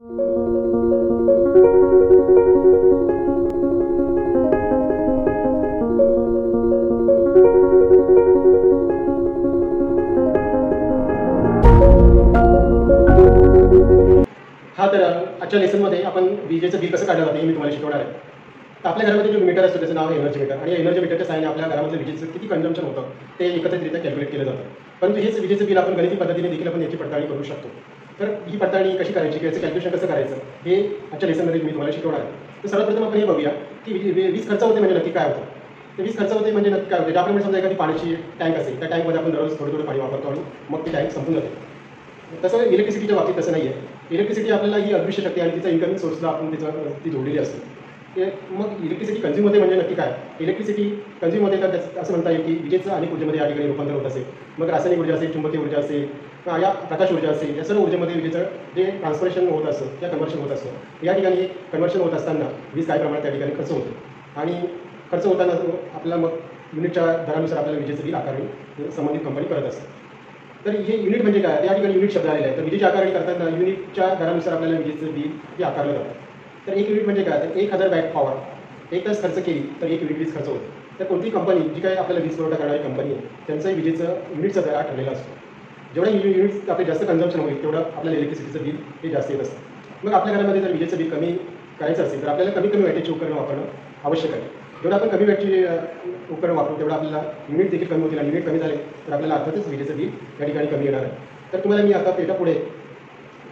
हा तर आजच्या लेसनमध्ये आपण विजेचं बिल कसं काढलं जातं हे मी तुम्हाला शिकवणार आहे. तर आपल्या घरामध्ये जो मीटर असतो त्याचं नाव आहे एनर्जी मीटर आणि एनर्जी मीटरच्या साहाय्याने आपल्या घरामध्ये विजेचं किती कन्झम्पशन होतं ते एकत्रितरित्या कॅल्क्युलेट केलं जातं. परंतु हेच विजेचं बिल आपण गणिती पद्धतीने देखील आपण याची पडताळणी करू शकतो. तर ही पडताळणी कशी करायची किंवा याचं कॅल्क्युलेशन कसं करायचं हे आजच्या लेसनमध्ये मी तुम्हाला शिकवणार आहे. तर सर्वप्रथम आपण हे बघूया की वीज खर्च होते म्हणजे नक्की काय होतं. तर वीज खर्च होते म्हणजे नक्की काय होते. ज्याप्रमाणे समजा एखादी पाण्याची टँक असेल त्या टँकमध्ये आपण दररोज थोडं पाणी वापरतो आणि मग ती टँक संपून जाते. तसं इलेक्ट्रिसिटीच्या बाबतीत तसं नाही आहे. इलेक्ट्रिसिटी आपल्याला ही अदृश्य शक्ती आणि तिचा इन्कमिंग सोर्सला आपण ती जोडलेली असते. ते मग इलेक्ट्रिसिटी कन्झ्युम होते म्हणजे नक्की काय. इलेक्ट्रिसिटी कन्झ्युम होते तर असं म्हणता येईल की विजेचं अनेक ऊर्जेमध्ये या ठिकाणी रूपांतर होत असेल. मग रासायनिक ऊर्जा असेल, चुंबकीय ऊर्जा असेल, या प्रकाश ऊर्जा असेल, या सर्व ऊर्जेमध्ये विजेचं जे ट्रान्सफॉर्मेशन होत असतं किंवा कन्व्हर्शन होत असतं. या ठिकाणी कन्व्हर्शन होत असताना वीज काय प्रमाणात त्या ठिकाणी खर्च होते आणि खर्च होताना आपल्याला मग युनिटच्या दरानुसार आपल्याला विजेचं बिल आकारणी संबंधित कंपनी करत असते. तर हे युनिट म्हणजे काय. या ठिकाणी युनिट शब्द आलेला आहे. तर विजेची आकारणी करताना युनिटच्या दरानुसार आपल्याला विजेचं बिल हे आकारलं जातं. तर एक युनिट म्हणजे काय. तर 1000 वॅट पॉवर 1 तास खर्च केली तर 1 युनिट वीज खर्च होते. तर कोणती कंपनी जी काही आपल्याला वीज पुरवठा करणारी कंपनी आहे त्यांचाही विजेचं युनिटचा दर ठरलेला असतो. जेवढा युनिट्स आपले जास्त कन्झम्पशन होईल तेवढं आपल्याला इलेक्ट्रिसिटीचं बिल हे जास्त येत असतं. मग आपल्या घरामध्ये जर विजेचं बिल कमी करायचं असेल तर आपल्याला कमी वॅटेजची उपकरणं वापरणं आवश्यक आहे. जेवढं आपण कमी वॅटची उपकरण वापरू तेवढं आपल्याला युनिट देखील कमी होतील आणि युनिट कमी झाले तर आपल्याला अर्थातच विजेचं बिल या ठिकाणी कमी येणार आहे. तर तुम्हाला मी आता पुढे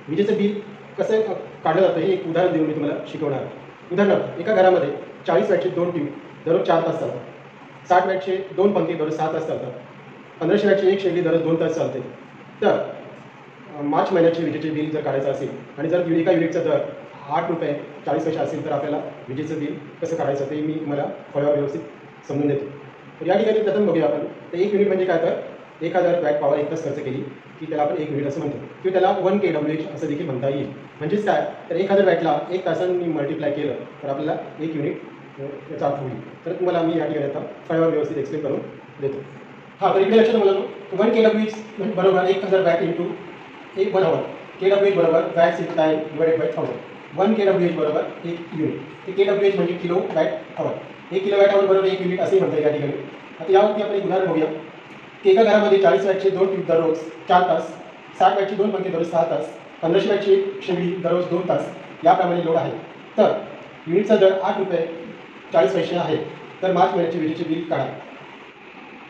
विजेचं बिल कसं काढलं जातं हे एक उदाहरण देऊन मी तुम्हाला शिकवणार आहे. उदाहरणार्थ एका घरामध्ये 40 वॅटचे 2 ट्यूब दररोज 4 तास चालतात. 60 वॅटचे 2 पंखे दररोज 6 तास चालतात. 1500 वॅटची 1 शेगडी दररोज 2 तास चालते. तर मार्च महिन्याचे विजेचे बिल जर काढायचं असेल आणि जर एका युनिटचा दर 8 रुपये 40 पैसे असेल तर आपल्याला विजेचं बिल कसं काढायचं ते मी तुम्हाला फळ्यावर व्यवस्थित समजून देतो. तर या ठिकाणी प्रथम बघूया आपण. तर 1 युनिट म्हणजे काय. तर 1000 वॅट पॉवर 1 तास खर्च केली की त्याला आपण 1 युनिट असं म्हणतो किंवा त्याला 1 kWh असं देखील म्हणता येईल. म्हणजेच काय. तर 1000 वॅटला 1 तासांनी मल्टिप्लाय केलं तर आपल्याला 1 युनिट याचा अर्थ होईल. तर तुम्हाला मी या ठिकाणी आता फळ्यावर व्यवस्थित एक्सप्लेन करून देतो. हां तर इकडे लक्षात मला 1 kWh बरोबर 1000 वॅट इंटू 1 आवर. kWh बरोबर watts into time divided by 1000. 1 kWh बरोबर 1 युनिट. ते kWh म्हणजे किलो वॅट आवर. 1 किलो वॅट आवर बरोबर 1 युनिट असेही म्हणता येईल या ठिकाणी. आता यावरती आपण एक उदाहरण बघूया की एका घरामध्ये 40 वॅटचे 2 ट्यूब दररोज 4 तास, 60 वॅटचे 2 पंखे दररोज 6 तास, 1500 वॅटची शेगडी दररोज 2 तास याप्रमाणे लोड आहे. तर युनिटचा दर 8 रुपये 40 पैसे आहे. तर मार्च महिन्याचे विजेचे बिल काढा.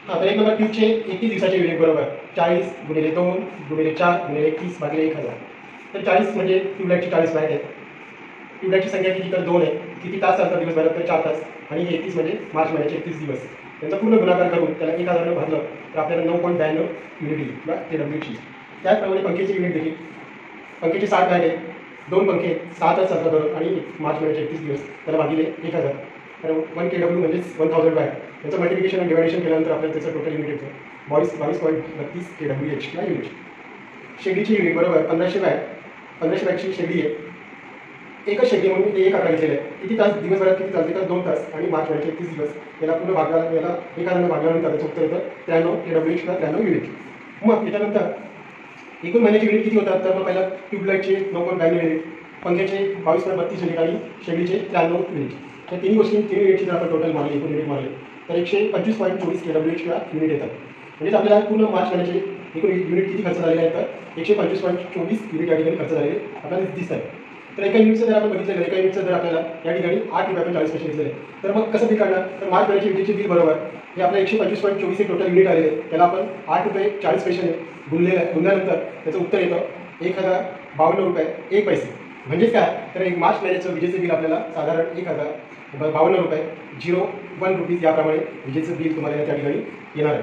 हां तर 1 नंबर ट्यूबचे 31 दिवसाचे युनिट बरोबर 40 गुणिले 2 गुणिले 4 गुणिले 31 भागिले 1000. तर 40 म्हणजे ट्यूबलाईटची 40 वॅट आहे. ट्यूबलाईटची संख्या किती तर 2 आहे. किती तास चालतात दिवसभरात तर 4 तास आणि 31 म्हणजे मार्च महिन्याचे 31 दिवस. त्यांचा पूर्ण गुणाकार करून त्याला 1000 भरलं तर आपल्याला 9.92 युनिट येईल किंवा kWh. त्याचप्रमाणे पंखेचे युनिट देखील. पंखेचे 60 वॅट आहे. 2 पंखे 6 तास चालतात दररोज आणि मार्च महिन्याचे 31 दिवस त्याला भागिले 1000. तर 1 kW म्हणजेच 1000 वॅट. त्याचं मल्टिप्लिकेशन आणि डिवायडेशन केल्यानंतर आपल्याला त्याचं टोटल युनिट येतं 22.32 kWh किंवा युनिट. शेगडीची युनिट बरोबर 1500 वॅट. 1500 वॅटची शेगडी आहे. एकच शेगडी म्हणून ते 1 आकडा घेतलेलं आहे. किती तास दिवसभरात किती चालते तर 2 तास आणि मार्च महिन्याचे 31 दिवस. याला पूर्ण भागाला याला 1000 भागल्यानंतर त्याचं उत्तर येतं 93 kWh किंवा 93 युनिट. मग याच्यानंतर एकूण महिन्याचे युनिट किती होतात तर मग पहिला ट्यूबलाईटचे 9.92 युनिट, पंख्याचे 22.32 युनिट आणि शेगडीचे 93 युनिट. तर तिन्ही युनिटची जर आपण टोटल मारली एकूण युनिट मारले तर 125.24 kWh किंवा युनिट येतात. म्हणजेच आपल्याला पूर्ण मार्च महिन्याचे एकूण युनिट किती खर्च झालेले आहेत तर 125.24 युनिट या ठिकाणी खर्च झालेले आपल्याला दिसतात. तर एका युनिटचं जर आपण बघितलं एका युनिटचं जर आपल्याला या ठिकाणी 8 रुपये 40 पैसे घेतलेले तर मग कसं बिल काढणार तर मार्च महिन्याचे विजेचे बिल बरोबर हे आपलं 125.24 हे टोटल युनिट आलेले त्याला आपण 8 रुपये 40 पैसे गुणल्यानंतर त्याचं उत्तर येतं 1052 रुपये 1 पैसे. म्हणजेच काय तर एक मार्च महिन्याचं विजेचं बिल आपल्याला साधारण 1052 रुपये 01 रुपीज याप्रमाणे विजेचं बिल तुम्हाला त्या ठिकाणी येणार आहे.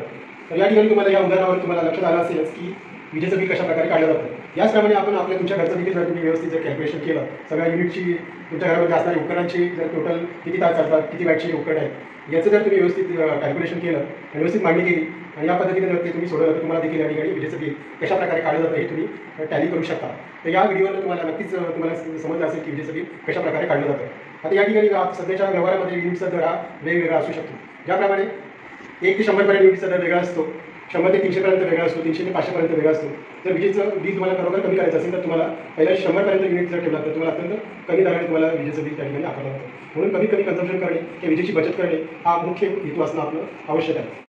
तर या ठिकाणी तुम्हाला या उदाहरणावर तुम्हाला लक्षात आलं असेलच की विजेचं बिल कशा प्रकारे काढलं जातं. याचप्रमाणे आपण आपल्या तुमच्या घरचं देखील जर तुम्ही व्यवस्थित जर कॅल्क्युलेशन केलं सगळ्या युनिटची तुमच्या घरामध्ये असणारी उपकरणांची जर टोटल किती तास चालतात किती वॅटची उपकरण आहे याचं जर तुम्ही व्यवस्थित कॅल्क्युलेशन केलं आणि व्यवस्थित मांडणी केली आणि या पद्धतीने जर ते तुम्ही सोडवलं तर तुम्हाला देखील या ठिकाणी विजेचं बिल कशा प्रकारे काढलं जातं हे तुम्ही टॅली करू शकता. तर या व्हिडिओवर तुम्हाला नक्कीच तुम्हाला समजलं असेल की विजेचं बिल कशा प्रकारे काढलं जातं. आता या ठिकाणी सध्याच्या व्यवहारामध्ये युनिटचा दर हा वेगवेगळा असू शकतो. ज्याप्रमाणे 1 ते 100 पर्यंत युनिटचा दर वेगळा असतो 100 ते 300 पर्यंत वेगळा असतो, 300 ते 500 पर्यंत वेगळा असतो. जर विजेचं बिल तुम्हाला खरोखर कमी करायचं असेल तर तुम्हाला पहिल्या 100 पर्यंत युनिट जर ठेवला तर तुम्हाला अत्यंत कमी दराने तुम्हाला विजेचं बिल त्या ठिकाणी आकारलं जातं. म्हणून कमी कमी कन्झम्पशन करणे किंवा विजेची बचत करणे हा मुख्य हेतू असणं आपलं आवश्यक आहे.